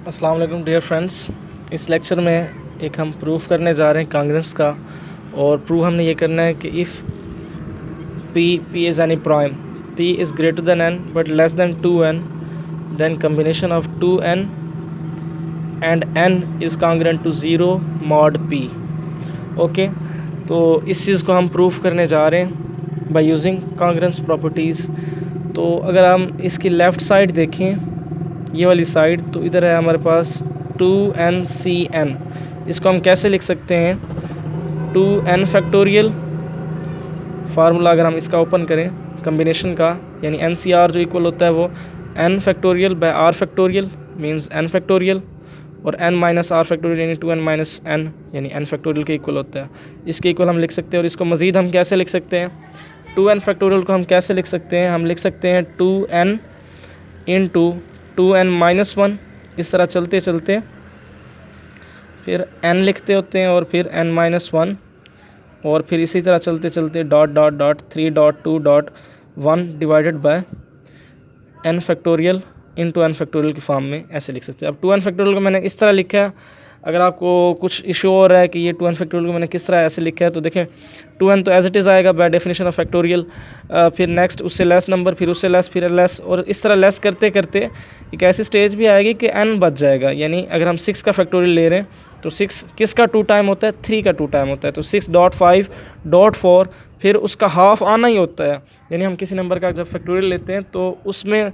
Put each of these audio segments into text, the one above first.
अस्सलाम वालेकुम dear friends. इस लेक्चर में एक हम प्रूफ करने जा रहे हैं कांग्रेस का, और प्रूफ हमने ये करना है कि if p is any prime, p is greater than n but less than 2n, then combination of 2n and n is congruent to 0 mod p। Okay, तो इस चीज़ को हम प्रूफ करने जा रहे हैं बाय यूजिंग कांग्रेंस प्रॉपर्टीज़। तो अगर हम इसकी लेफ़्ट साइड देखें, ये वाली साइड, तो इधर है हमारे पास 2n इसको हम कैसे लिख सकते हैं? 2n फैक्टोरियल फार्मूला अगर हम इसका ओपन करें कम्बिनेशन का, यानी NCR जो इक्वल होता है वो n factorial by r factorial means n factorial, और n माइनस r फैक्टोरियल यानी 2n माइनस n यानी n फैक्टोरियल के इक्वल होता है। इसके इक्वल हम लिख सकते हैं। और इसको मज़ीद हम कैसे लिख सकते हैं? 2n फैक्टोरियल को हम कैसे लिख सकते हैं? हम लिख सकते हैं 2n इंटू 2n माइनस 1, इस तरह चलते चलते फिर n लिखते होते हैं और फिर n माइनस 1, और फिर इसी तरह चलते चलते dot dot dot 3.2.1 divided by n factorial into n factorial की फॉर्म में ऐसे लिख सकते हैं। अब 2n फैक्टोरियल को मैंने इस तरह लिखा है। अगर आपको कुछ इशू हो रहा है कि ये 2n फैक्टोरियल को मैंने किस तरह ऐसे लिखा है, तो देखें 2n तो एज इट इज़ आएगा बाय डेफिनेशन ऑफ फैक्टोरियल, फिर नेक्स्ट उससे लेस नंबर, फिर उससे लेस, फिर लेस, और इस तरह लेस करते करते एक ऐसी स्टेज भी आएगी कि n बच जाएगा। यानी अगर हम 6 का फैक्टोरियल ले रहे हैं तो 6 किसका 2 टाइम होता है? 3 का 2 टाइम होता है। तो 6.5.4 फिर उसका हाफ आना ही होता है। यानी हम किसी नंबर का जब फैक्टोरियल लेते हैं तो उसमें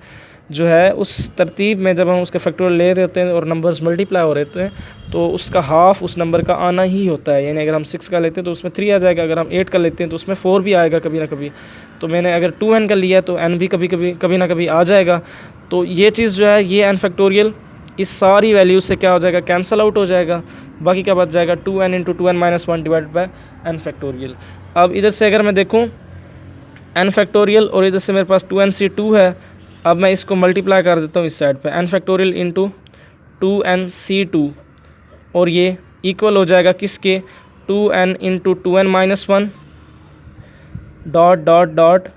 जो है उस तरतीब में जब हम उसका फैक्टोरियल ले रहे होते हैं और नंबर्स मल्टीप्लाई हो रहे होते हैं तो उसका हाफ उस नंबर का आना ही होता है। यानी अगर हम 6 का लेते हैं तो उसमें 3 आ जाएगा, अगर हम 8 का लेते हैं तो उसमें 4 भी आएगा कभी ना कभी। तो मैंने अगर 2n का लिया तो n भी कभी ना कभी आ जाएगा। तो ये चीज़ जो है, ये n फैक्टोरियल इस सारी वैल्यू से क्या हो जाएगा? कैंसिल आउट हो जाएगा। बाकी क्या बच जाएगा? 2n into 2n minus 1 divide by n factorial. अब इधर से अगर मैं देखूँ n फैक्टोरियल और इधर से मेरे पास 2nc2 है, अब मैं इसको मल्टीप्लाई कर देता हूँ इस साइड पे, n फैक्टोरियल इंटू 2nc2, और ये इक्वल हो जाएगा किसके? 2n into 2n minus 1 dot dot dot,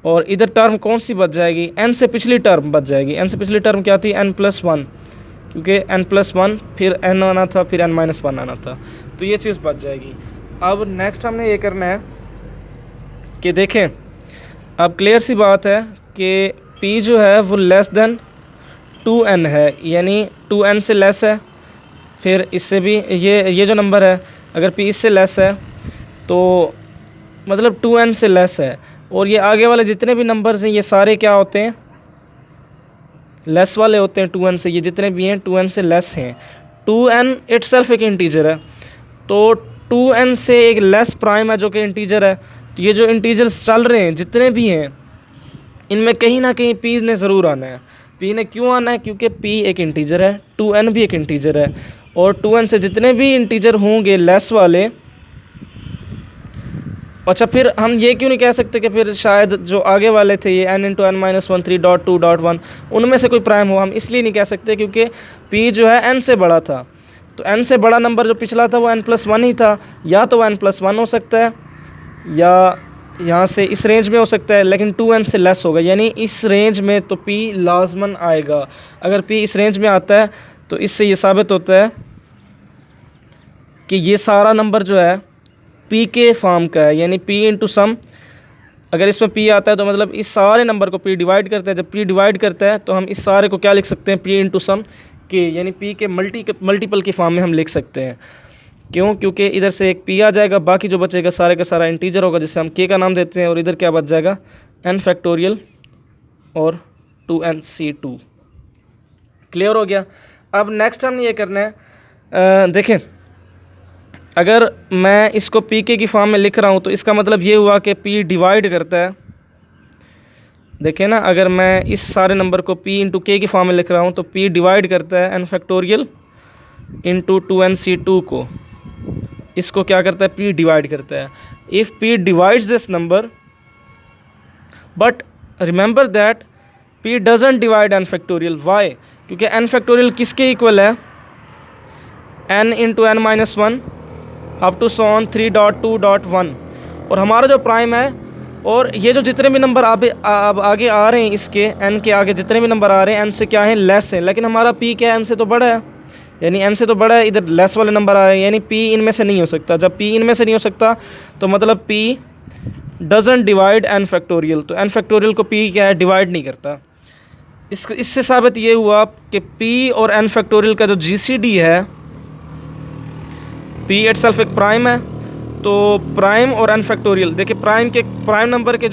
और इधर टर्म कौन सी बच जाएगी? n से पिछली टर्म बच जाएगी। n से पिछली टर्म क्या थी? n प्लस 1, क्योंकि n प्लस 1 फिर n आना था, फिर n माइनस 1 आना था, तो ये चीज़ बच जाएगी। अब नेक्स्ट हमने ये करना है कि देखें, अब क्लियर सी बात है कि p जो है वो लेस देन 2n है, यानी 2n से लेस है। फिर इससे भी ये जो नंबर है, अगर p इससे लेस है तो मतलब 2n से लेस है, और ये आगे वाले जितने भी नंबर्स हैं ये सारे क्या होते हैं? लेस वाले होते हैं 2n से। ये जितने भी हैं 2n से लेस हैं। 2n इटसेल्फ एक इंटीजर है, तो 2n से एक लेस प्राइम है जो कि इंटीजर है। तो ये जो इंटीजर्स चल रहे हैं जितने भी हैं, इनमें कहीं ना कहीं p ने ज़रूर आना है। p ने क्यों आना है? क्योंकि p एक इंटीजर है, 2n भी एक इंटीजर है, और 2n से जितने भी इंटीजर होंगे लेस वाले, अच्छा फिर हम ये क्यों नहीं कह सकते कि फिर शायद जो आगे वाले थे ये n इंटू n माइनस 1 3.2.1 उनमें से कोई प्राइम हो? हम इसलिए नहीं कह सकते क्योंकि p जो है n से बड़ा था। तो n से बड़ा नंबर जो पिछला था वो n प्लस 1 ही था। या तो n प्लस 1 हो सकता है, या यहाँ से इस रेंज में हो सकता है, लेकिन 2n से लेस होगा, यानी इस रेंज में तो p लाजमन आएगा। अगर p इस रेंज में आता है तो इससे ये साबित होता है कि ये सारा नंबर जो है p के फॉर्म का है, यानी p इंटू सम। अगर इसमें p आता है तो मतलब इस सारे नंबर को p डिवाइड करता है। जब p डिवाइड करता है तो हम इस सारे को क्या लिख सकते हैं? p इंटू सम के, यानी p के मल्टीपल की फॉर्म में हम लिख सकते हैं। क्यों? क्योंकि इधर से एक p आ जाएगा, बाकी जो बचेगा सारे का सारा इंटीजर होगा जिसे हम k का नाम देते हैं, और इधर क्या बच जाएगा? n फैक्टोरियल और 2nc2। क्लियर हो गया? अब नेक्स्ट हमने ये करना है, देखें अगर मैं इसको pk की फॉर्म में लिख रहा हूँ तो इसका मतलब ये हुआ कि p डिवाइड करता है। देखें ना, अगर मैं इस सारे नंबर को p इंटू k की फॉर्म में लिख रहा हूँ तो p डिवाइड करता है n फैक्टोरियल इंटू 2nc2 को। इसको क्या करता है? p डिवाइड करता है। If p divides this number, but remember that p doesn't divide n factorial. Why? क्योंकि n फैक्टोरियल किसके इक्वल है? n into n minus 1 up to so on 3.2.1, और हमारा जो प्राइम है और ये जो जितने भी नंबर अब आगे आ रहे हैं, इसके n के आगे जितने भी नंबर आ रहे हैं n से क्या है, लेस है, लेकिन हमारा p क्या है, n से तो बड़ा है, यानी n से तो बड़ा है, इधर लेस वाले नंबर आ रहे हैं, यानी p इनमें से नहीं हो सकता। जब p इनमें से नहीं हो सकता तो मतलब p doesn't divide n factorial, तो n फैक्टोरियल को p क्या है, डिवाइड नहीं करता। इससे साबित ये हुआ कि p और n फैक्टोरियल का जो GCD है, p इटसेल्फ एक प्राइम है, तो प्राइम और n फैक्टोरियल, देखिए प्राइम नंबर के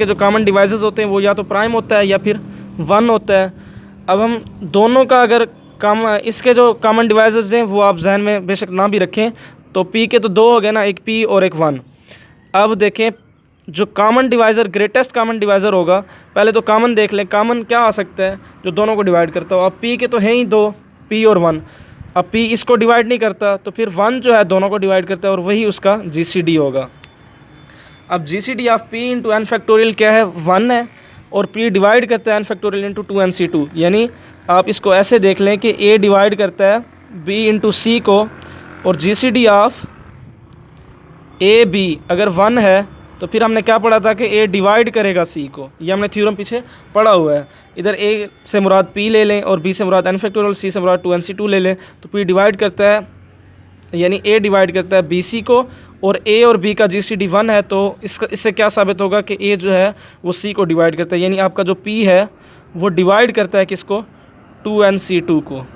जो कॉमन डिवाइसेस होते हैं वो या तो प्राइम होता है या फिर 1 होता है। अब हम दोनों का अगर इसके जो कॉमन डिवाइसेस हैं वो आप जहन में बेशक ना भी रखें, तो p के तो 2 हो गए ना, एक p और एक 1। अब देखें जो common divisor, greatest common divisor होगा, पहले तो कॉमन देख लें, कॉमन क्या आ सकता है जो दोनों को डिवाइड करता हो। अब p के तो हैं ही 2, p और 1, अब p इसको डिवाइड नहीं करता, तो फिर 1 जो है दोनों को डिवाइड करता है और वही उसका GCD होगा। अब GCD of p into n factorial क्या है, 1 है, और p डिवाइड करता है n फैक्टोरियल इंटू 2nc2, यानी आप इसको ऐसे देख लें कि a डिवाइड करता है b इंटू c को, और GCD ऑफ ए बी अगर 1 है तो फिर हमने क्या पढ़ा था कि a डिवाइड करेगा c को, ये हमने थ्योरम पीछे पढ़ा हुआ है। इधर a से मुराद p ले लें और b से मुराद n फैक्टोरियल, c से मुराद 2nc2 ले लें, तो p डिवाइड करता है, यानी a डिवाइड करता है bc को, और a और b का GCD 1 है, तो इससे क्या साबित होगा कि a जो है वो c को डिवाइड करता है, यानी आपका जो p है वो डिवाइड करता है किसको, 2nc2 को।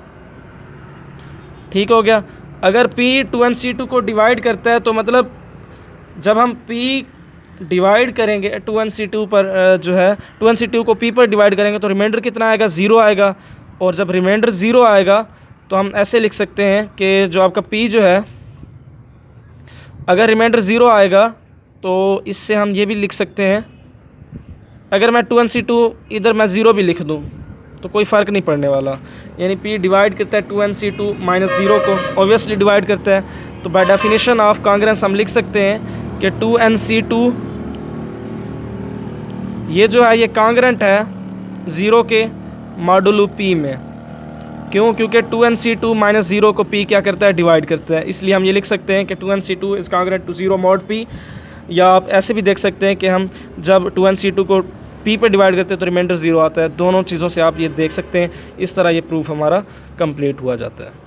ठीक हो गया। अगर p 2nc2 को डिवाइड करता है तो मतलब जब हम p डिवाइड करेंगे 2nc2 पर, जो है 2nc2 को p पर डिवाइड करेंगे तो रिमाइंडर कितना आएगा, 0 आएगा। और जब रिमाइंडर 0 आएगा तो हम ऐसे लिख सकते हैं कि जो आपका p जो है, अगर रिमाइंडर 0 आएगा तो इससे हम ये भी लिख सकते हैं, अगर मैं 2nc2 इधर मैं 0 भी लिख दूँ तो कोई फ़र्क नहीं पड़ने वाला, यानी p डिवाइड करता है 2nc2 माइनस 0 को, ऑब्वियसली डिवाइड करता है। तो बाय डेफिनेशन ऑफ कांग्रेंस हम लिख सकते हैं कि 2nc2 ये जो है ये कांग्रेंट है 0 के मॉडुलो p में। क्यों? क्योंकि 2nc2 माइनस 0 को p क्या करता है, डिवाइड करता है। इसलिए हम ये लिख सकते हैं कि 2nc2 is congruent to 0 mod p, या आप ऐसे भी देख सकते हैं कि हम जब 2nc2 को p पे डिवाइड करते हैं तो रिमाइंडर 0 आता है। दोनों चीज़ों से आप ये देख सकते हैं, इस तरह ये प्रूफ हमारा कंप्लीट हुआ जाता है।